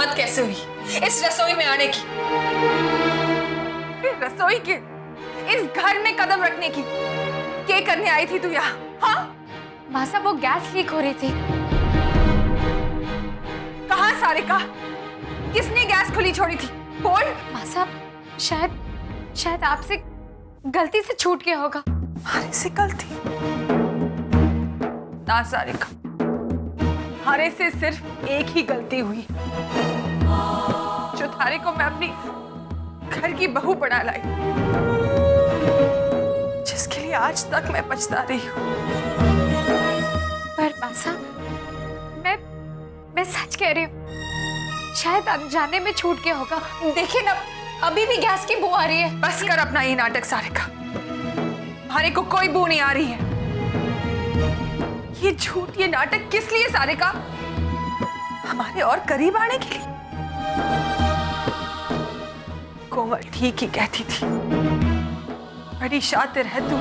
हिम्मत कैसे हुई इस रसोई में आने की? रसोई के इस घर में कदम रखने की? क्या करने आई थी तू यहाँ? हाँ माँ साहब, वो गैस लीक हो रही थी। कहाँ सारिका? किसने गैस खुली छोड़ी थी? बोल। माँ साहब, शायद आपसे गलती से छूट गया होगा। हमारे से गलती? ना सारिका, हमारे से सिर्फ एक ही गलती हुई, जो थारे को मैं अपनी घर की बहू बना लाई, जिसके लिए आज तक मैं पछता रही हूँ। पर माँ साहब, मैं सच कह रही हूँ, शायद अनजाने में छूट गया होगा। देखिए ना, अभी भी गैस की बू आ रही है। बस कर अपना ये नाटक सारिका, हमारे को कोई बू नहीं आ रही है। ये झूठ, ये नाटक किस लिए सारिका? हमारे और करीब आने के लिए? कोमल ठीक ही कहती थी, बड़ी शातिर है तू।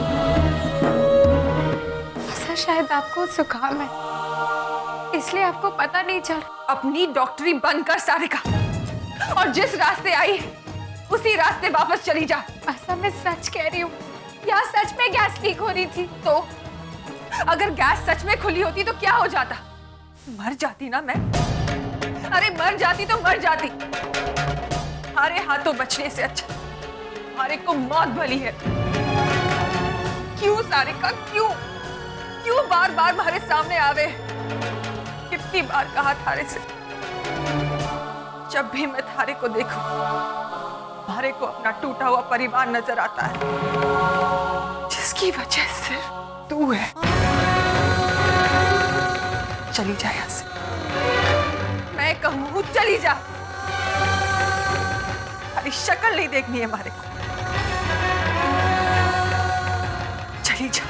ऐसा शायद आपको जुकाम है, इसलिए आपको पता नहीं चल। अपनी डॉक्टरी बंद कर सारिका, और जिस रास्ते आई है उसी रास्ते वापस चली जा। ऐसा मैं सच कह रही हूँ, यहाँ सच में गैस लीक हो रही थी। तो अगर गैस सच में खुली होती तो क्या हो जाता? मर जाती ना मैं। अरे मर जाती तो मर जाती। हमारे हाथों बचने से अच्छा हमारे को मौत भली है। क्यों सारिका, क्यों क्यों बार बार हमारे सामने आवे? कितनी बार कहा थारे से, जब भी मैं थारे को देखूं, हमारे को अपना टूटा हुआ परिवार नजर आता है, जिसकी वजह सिर्फ तू है। चली जा यहां से, मैं कहूं चली जा। अरे शक्ल नहीं देखनी है हमारे को, चली जा।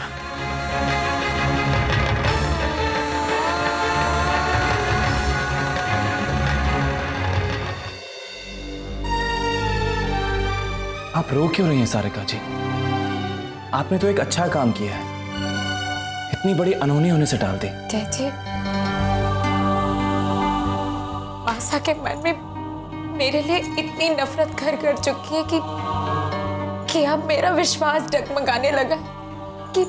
आप रो क्यों रही हैं सारिका जी? आपने तो एक अच्छा काम किया है, इतनी बड़ी अनहोनी होने से टाल दी। जी, आशा के मन में मेरे लिए इतनी नफरत घर कर चुकी है कि अब मेरा विश्वास डगमगाने लगा कि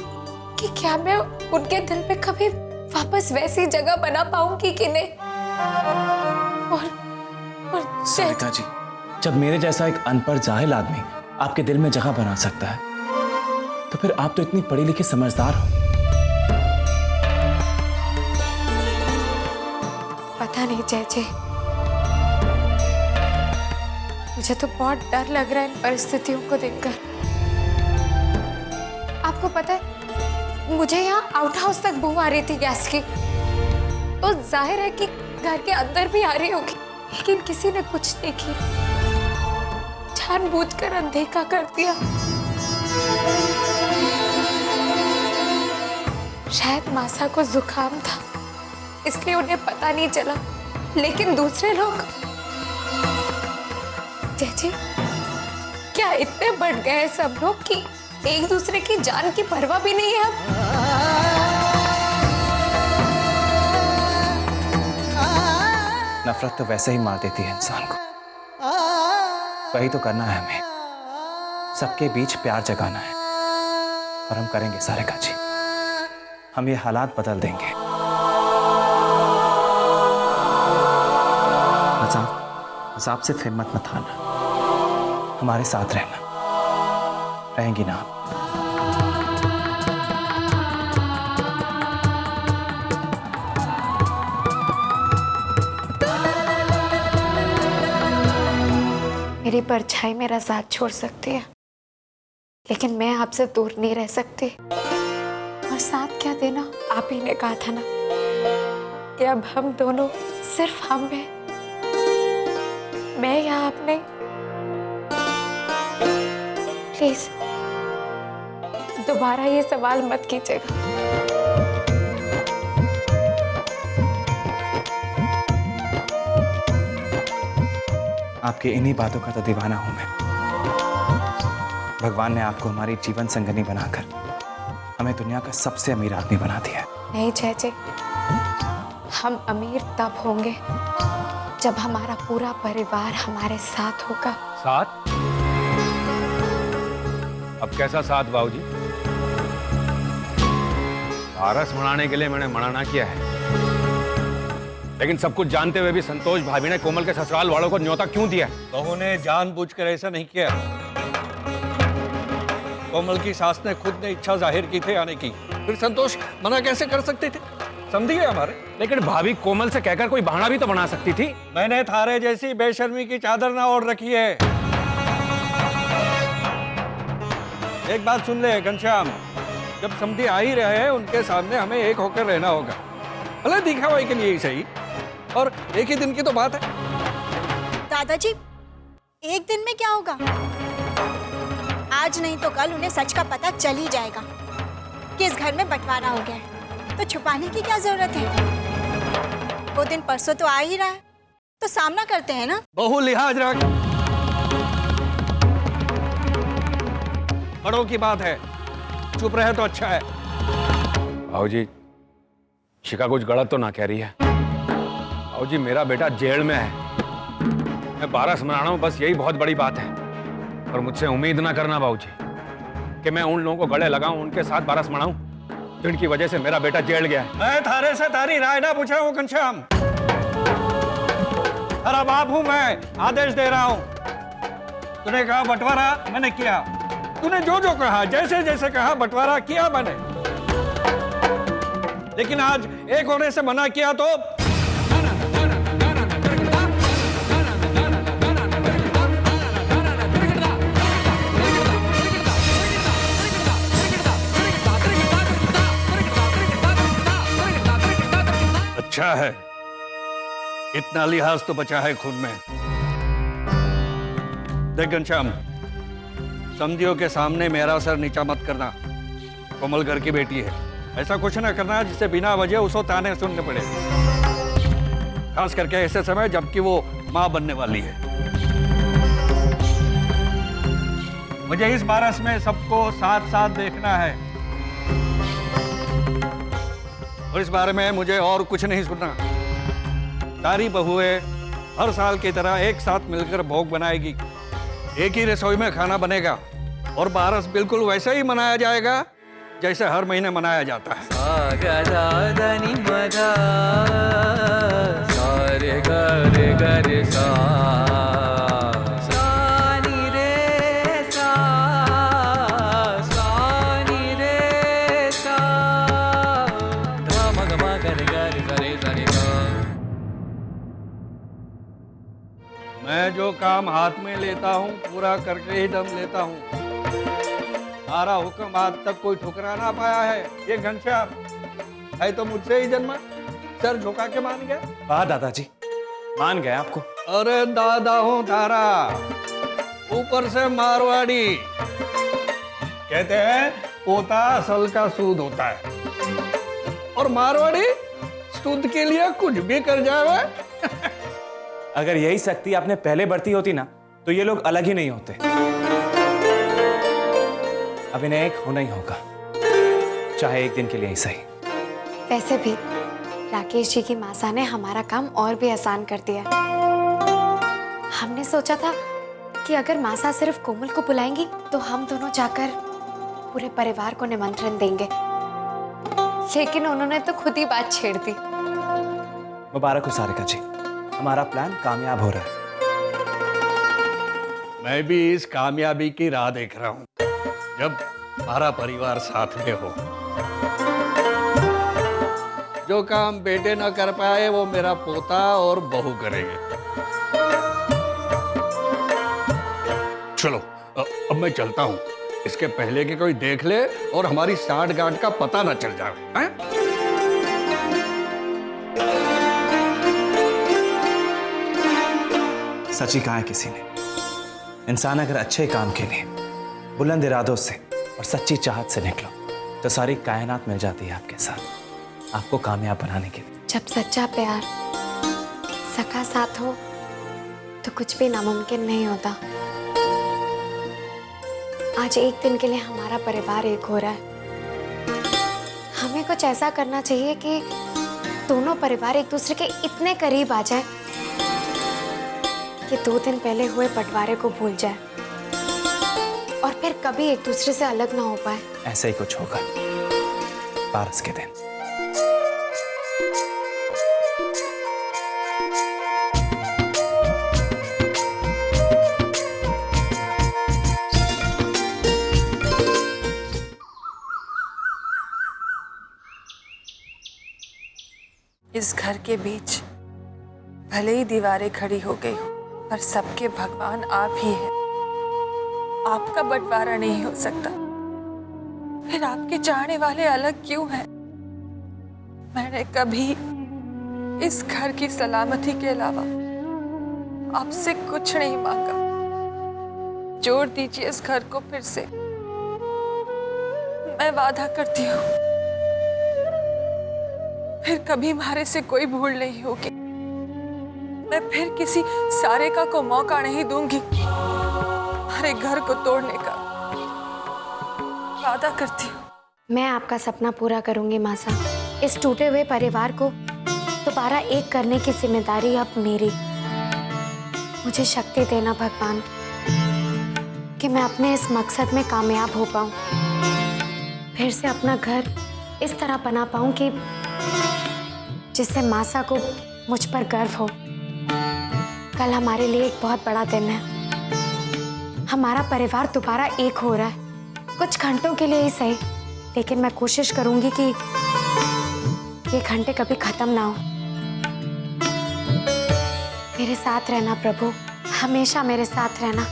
क्या मैं उनके दिल पे कभी वापस वैसी जगह बना पाऊंगी कि नहीं। और सारिका जी, जब मेरे जैसा एक अनपढ़ जाहिल आदमी आपके दिल में जगह बना सकता है, तो फिर आप तो इतनी पढ़ी लिखी समझदार हो। पता नहीं जय, मुझे तो बहुत डर लग रहा है इन परिस्थितियों को देखकर। आपको पता है, मुझे यहाँ आउट हाउस तक बू आ रही थी गैस की, तो जाहिर है कि घर के अंदर भी आ रही होगी, लेकिन किसी ने कुछ नहीं किया। जानबूझकर अनदेखा कर दिया। शायद मासा को जुकाम था, इसलिए उन्हें पता नहीं चला, लेकिन दूसरे लोग जी, क्या इतने बढ़ गए हैं सब लोग कि एक दूसरे की जान की परवाह भी नहीं है अब? नफरत तो वैसे ही मार देती है इंसान को। वही तो करना है हमें, सबके बीच प्यार जगाना है, और हम करेंगे सारिका जी। हम ये हालात बदल देंगे। अजाब से हिम्मत मत हारना, हमारे साथ रहना, रहेंगी ना आप? मेरी परछाई मेरा साथ छोड़ सकती है, लेकिन मैं आपसे दूर नहीं रह सकती। और साथ क्या देना, आप ही ने कहा था ना कि अब हम दोनों सिर्फ हम हैं, मैं या आप नहीं। प्लीज दोबारा ये सवाल मत कीजिएगा। आपकी इन्हीं बातों का तो दीवाना हूं मैं। भगवान ने आपको हमारी जीवन संगनी बनाकर हमें दुनिया का सबसे अमीर आदमी बना दिया है। नहीं जय, हम अमीर तब होंगे जब हमारा पूरा परिवार हमारे साथ होगा। साथ? अब कैसा साथ बाबूजी? पारस मनाने के लिए मैंने मना ना किया है, लेकिन सब कुछ जानते हुए भी संतोष भाभी ने कोमल के ससुराल वालों को न्योता क्यों दिया? बहू ने जानबूझकर ऐसा नहीं किया। कोमल की सास ने खुद ने इच्छा जाहिर की थी आने की, फिर संतोष मना कैसे कर सकते थे? समझिए हमारे। लेकिन भाभी कोमल से कहकर कोई बहाना भी तो बना सकती थी। मैंने थारे जैसी बेशर्मी की चादर ना ओढ़ रखी है। एक बात सुन ले घनश्याम, जब समधी आ ही रहे हैं उनके सामने हमें एक होकर रहना होगा, भले दिखावे के लिए ही सही, और एक ही दिन की तो बात है। दादाजी, एक दिन में क्या होगा? आज नहीं तो कल उन्हें सच का पता चल ही जाएगा कि इस घर में बंटवारा हो गया है, तो छुपाने की क्या जरूरत है? वो दिन परसों तो आ ही रहा है, तो सामना करते हैं ना। बहु लिहाज रख, बड़ों की बात है, चुप रहे तो अच्छा है। भाऊजी, शिखा कुछ गलत तो ना कह रही है। भाऊजी, मेरा बेटा जेल में है, मैं बारस मना रहा हूं, बस यही बहुत बड़ी बात है। और मुझसे उम्मीद ना करना बाबूजी कि मैं उन लोगों को गले लगाऊं, उनके साथ बारस मनाऊं जिनकी वजह से मेरा बेटा जेल गया है। मैं थारे से तारी राय ना पूछा हूं घनश्याम, अरे बाप हूं मैं, आदेश दे रहा हूं। तूने कहा बंटवारा, मैंने किया। तूने जो जो कहा, जैसे जैसे कहा, बंटवारा किया मैंने। लेकिन आज एक होने से मना किया तो अच्छा है, इतना लिहाज तो बचा है खून में। देख घनश्याम, समझियो के सामने मेरा सर नीचा मत करना। कोमल घर की बेटी है, ऐसा कुछ ना करना जिससे बिना वजह उसको ताने सुनने पड़े, खास करके ऐसे समय जबकि वो मां बनने वाली है। मुझे इस बारस में सबको साथ साथ देखना है, और इस बारे में मुझे और कुछ नहीं सुनना। सारी बहुएं हर साल की तरह एक साथ मिलकर भोग बनाएगी, एक ही रसोई में खाना बनेगा, और बारस बिल्कुल वैसे ही मनाया जाएगा जैसे हर महीने मनाया जाता है। मैं जो काम हाथ में लेता हूँ पूरा करके ही दम लेता हूँ। सारा हुक्म आज तक कोई ठुकरा ना पाया है। ये घनश्याम है तो मुझसे ही जन्मा, सर झुका के मान गया। वाह दादाजी, मान गए आपको। अरे दादा हूँ तारा, ऊपर से मारवाड़ी। कहते हैं पोता असल का सूद होता है, और मारवाड़ी सूद के लिए कुछ भी कर जावे। अगर यही शक्ति आपने पहले बरती होती ना, तो ये लोग अलग ही नहीं होते। अब इन्हें एक होना ही होगा, चाहे एक दिन के लिए ही सही। वैसे भी राकेश जी की मासा ने हमारा काम और भी आसान कर दिया। हमने सोचा था कि अगर मासा सिर्फ कोमल को बुलाएंगी तो हम दोनों जाकर पूरे परिवार को निमंत्रण देंगे, लेकिन उन्होंने तो खुद ही बात छेड़ दी। मुबारक हो सारिका जी, हमारा प्लान कामयाब हो रहा है। मैं भी इस कामयाबी की राह देख रहा हूँ, जब सारा परिवार साथ में हो। जो काम बेटे न कर पाए वो मेरा पोता और बहू करेंगे। चलो अब मैं चलता हूँ, इसके पहले कि कोई देख ले और हमारी साठ-गांठ का पता न चल जाए। सच ही कहा है किसी ने, इंसान अगर अच्छे काम के लिए बुलंद इरादों से और सच्ची चाहत से निकलो तो सारी कायनात मिल जाती है आपके साथ, आपको कामयाब बनाने के लिए। जब सच्चा प्यार सका साथ हो तो कुछ भी नामुमकिन नहीं होता। आज एक दिन के लिए हमारा परिवार एक हो रहा है। हमें कुछ ऐसा करना चाहिए कि दोनों परिवार एक दूसरे के इतने करीब आ जाए कि 2 दिन पहले हुए बंटवारे को भूल जाए और फिर कभी एक दूसरे से अलग ना हो पाए। ऐसा ही कुछ होगा पारस के दिन। इस घर के बीच भले ही दीवारें खड़ी हो गई हो, पर सबके भगवान आप ही हैं। आपका बंटवारा नहीं हो सकता, फिर आपके चाहने वाले अलग क्यों हैं? मैंने कभी इस घर की सलामती के अलावा आपसे कुछ नहीं मांगा। जोड़ दीजिए इस घर को फिर से। मैं वादा करती हूँ फिर कभी हमारे से कोई भूल नहीं होगी। मैं फिर किसी सारिका को मौका नहीं दूंगी हमारे घर को तोड़ने का। वादा करती हूँ। मैं आपका सपना पूरा करूंगी माँ साहब। इस टूटे हुए परिवार को दोबारा एक करने की जिम्मेदारी अब मेरी। मुझे शक्ति देना भगवान कि मैं अपने इस मकसद में कामयाब हो पाऊं, फिर से अपना घर इस तरह बना पाऊं कि जिससे मासा को मुझ पर गर्व हो। कल हमारे लिए एक बहुत बड़ा दिन है। हमारा परिवार दोबारा एक हो रहा है, कुछ घंटों के लिए ही सही, लेकिन मैं कोशिश करूंगी कि ये घंटे कभी खत्म ना हो। मेरे साथ रहना प्रभु, हमेशा मेरे साथ रहना।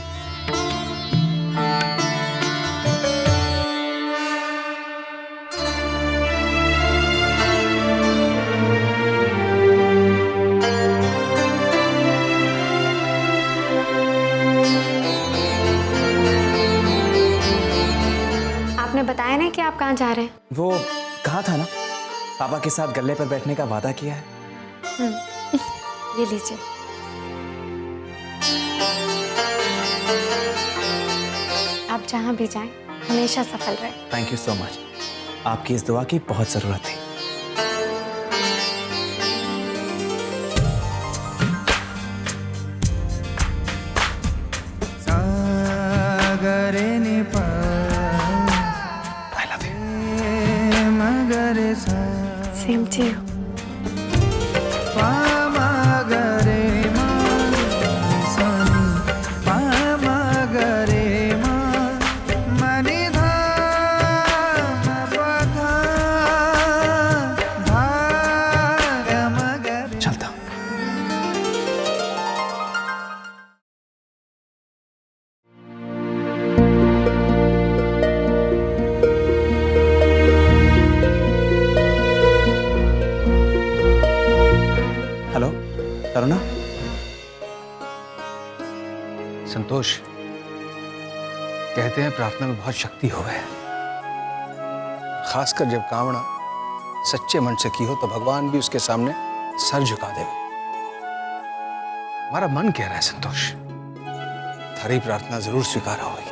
आपने बताया नहीं कि आप कहाँ जा रहे हैं? वो कहा था ना, पापा के साथ गल्ले पर बैठने का वादा किया है। ये लीजिए। आप जहाँ भी जाएं, हमेशा सफल रहें। Thank you so much. आपकी इस दुआ की बहुत जरूरत थी। I love you. Same to you. चलता। हेलो करुणा। संतोष, कहते हैं प्रार्थना में बहुत शक्ति होवे है, खासकर जब कामना सच्चे मन से की हो तो भगवान भी उसके सामने सर झुका देवे। हमारा मन कह रहा है संतोष, थारी प्रार्थना जरूर स्वीकार होगी।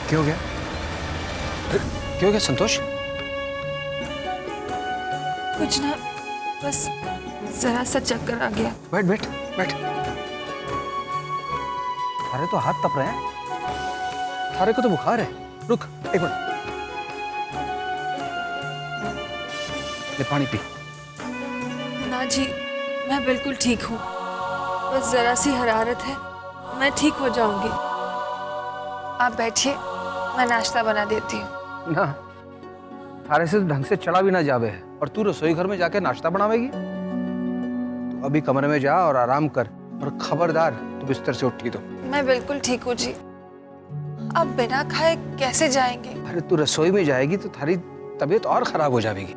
क्यों गया? क्यों गया संतोष? कुछ ना, बस जरा सा चक्कर आ गया। बैठ बैठ बैठ। थारे तो हाथ तप रहे हैं, थारे को तो बुखार है। रुक एक मिनट, ले पानी पी। ना जी, मैं बिल्कुल ठीक हूँ, बस जरा सी हरारत है, मैं ठीक हो जाऊंगी। आप बैठिए, मैं नाश्ता बना देती हूँ। ना, थारे से ढंग से चला भी ना जावे है और तू रसोई घर में जाके नाश्ता बनावेगी? तो अभी कमरे में जा और आराम कर, और खबरदार तू बिस्तर से उठी तो। मैं बिल्कुल ठीक हूँ जी। अब बिना खाए कैसे जाएंगे? अरे तू रसोई में जाएगी तो थारी तबीयत और खराब हो जाएगी।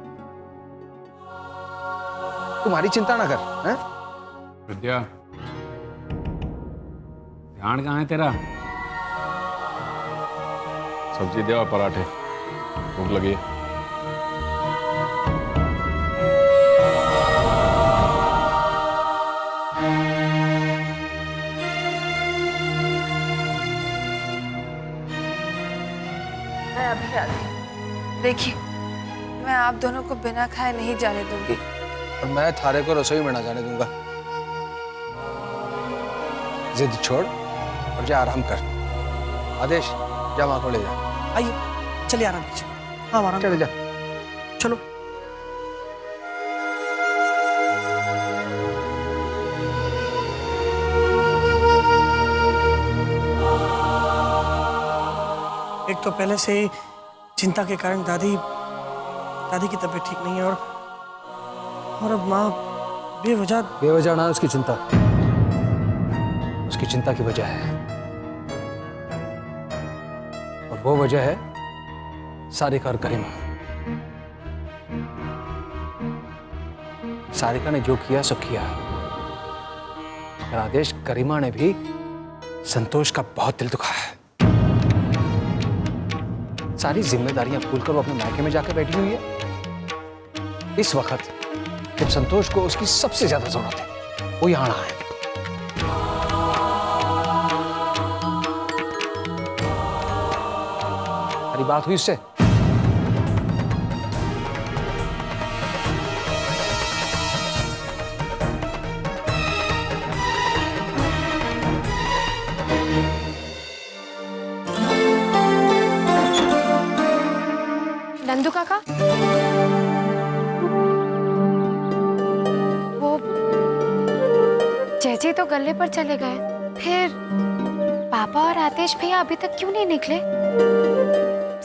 तुम्हारी चिंता ना कर। हैं? विद्या, ध्यान कहाँ है तेरा? सब्जी दे और पराठे, भूख लगी है। मैं नहीं आती। देखिए, मैं आप दोनों को बिना खाए नहीं जाने दूंगी। और मैं थारे को रसोई में ना जाने दूंगा। जिद छोड़ और जा आराम कर। आदेश, जा माँ को ले जा। आइए चलिए आराम कीजिए। हाँ आराम चले जा। चलो। एक तो पहले से ही चिंता के कारण दादी की तबीयत ठीक नहीं है और अब माँ बेवजह ना उसकी चिंता, उसकी चिंता की वजह है, और वो वजह है सारिका और करीमा। सारिका ने जो किया सो किया, मगर आदेश करीमा ने भी संतोष का बहुत दिल दुखाया है। सारी जिम्मेदारियां भूलकर वो अपने मायके में जाकर बैठी हुई है। इस वक्त जब संतोष को उसकी सबसे ज्यादा जरूरत है, वो यहां आया है। हरी बात हुई उससे? नंदू काका, वो जैजी तो गले पर चले गए, फिर पापा और आतिश भैया अभी तक क्यों नहीं निकले?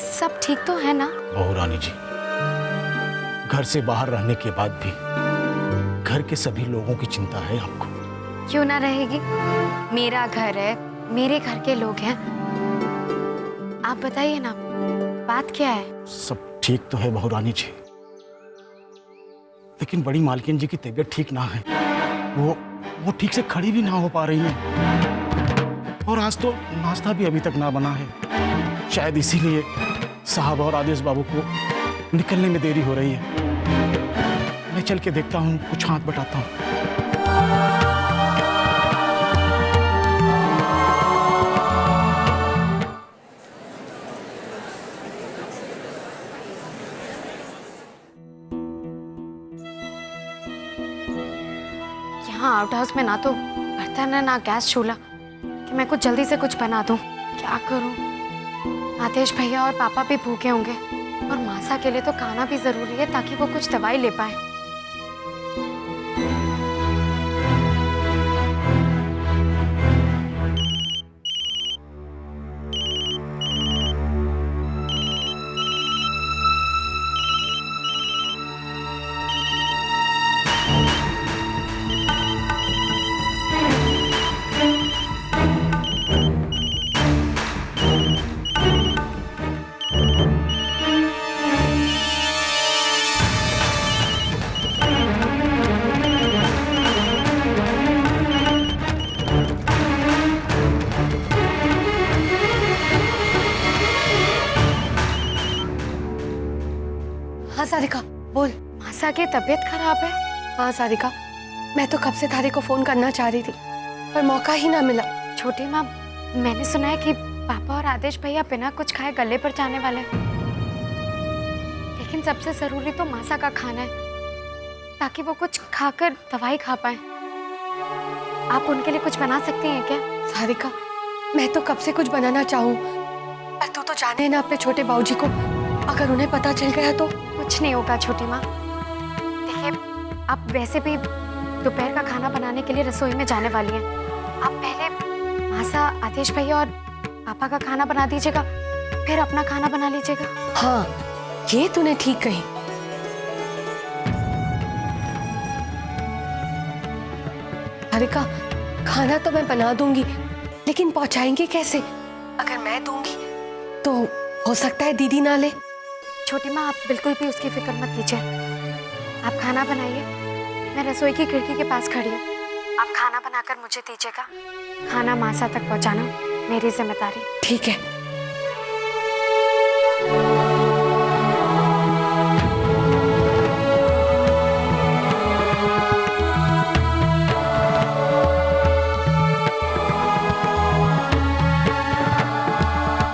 सब ठीक तो है ना? बहू रानी जी, घर से बाहर रहने के बाद भी घर के सभी लोगों की चिंता है आपको। क्यों ना रहेगी? मेरा घर है, मेरे घर के लोग हैं। आप बताइए ना, बात क्या है? सब ठीक तो है बहू रानी जी, लेकिन बड़ी मालकिन जी की तबीयत ठीक ना है। वो ठीक से खड़ी भी ना हो पा रही है, और आज तो नाश्ता भी अभी तक ना बना है। शायद इसीलिए साहब और आदेश बाबू को निकलने में देरी हो रही है। मैं चल के देखता हूँ, कुछ हाथ बटाता हूँ। यहाँ आउट हाउस में ना तो बर्तन है ना गैस चूल्हा कि मैं कुछ जल्दी से कुछ बना दूं। क्या करूं? आतिश भैया और पापा भी भूखे होंगे, और मासा के लिए तो खाना भी जरूरी है ताकि वो कुछ दवाई ले पाए। हाँ सारिका बोल। मासा की तबीयत खराब है? हाँ सारिका, मैं तो कब से थारे को फोन करना चाह रही थी, पर मौका ही ना मिला। छोटी माँ, मैंने सुना है कि पापा और आदेश भैया बिना कुछ खाए गले पर जाने वाले हैं। लेकिन सबसे जरूरी तो मासा का खाना है, ताकि वो कुछ खाकर दवाई खा पाए। आप उनके लिए कुछ बना सकती हैं क्या? सारिका, मैं तो कब से कुछ बनाना चाहूँ, पर तू तो जाने है ना अपने छोटे बाबूजी को, अगर उन्हें पता चल गया तो। कुछ नहीं होगा छोटी माँ। देखिए, आप वैसे भी दोपहर का खाना बनाने के लिए रसोई में जाने वाली हैं। आप पहले मासा, आतिश भैया और पापा का खाना बना दीजिएगा, फिर अपना खाना बना लीजिएगा। हाँ, ये तूने ठीक कही। सारिका, खाना तो मैं बना दूंगी, लेकिन पहुंचाएंगे कैसे? अगर मैं दूंगी तो हो सकता है दीदी ना ले। छोटी माँ, आप बिल्कुल भी उसकी फिक्र मत कीजिए। आप खाना बनाइए, मैं रसोई की खिड़की के पास खड़ी हूँ। आप खाना बनाकर मुझे दीजिएगा। खाना मासा तक पहुँचाना मेरी जिम्मेदारी। ठीक है।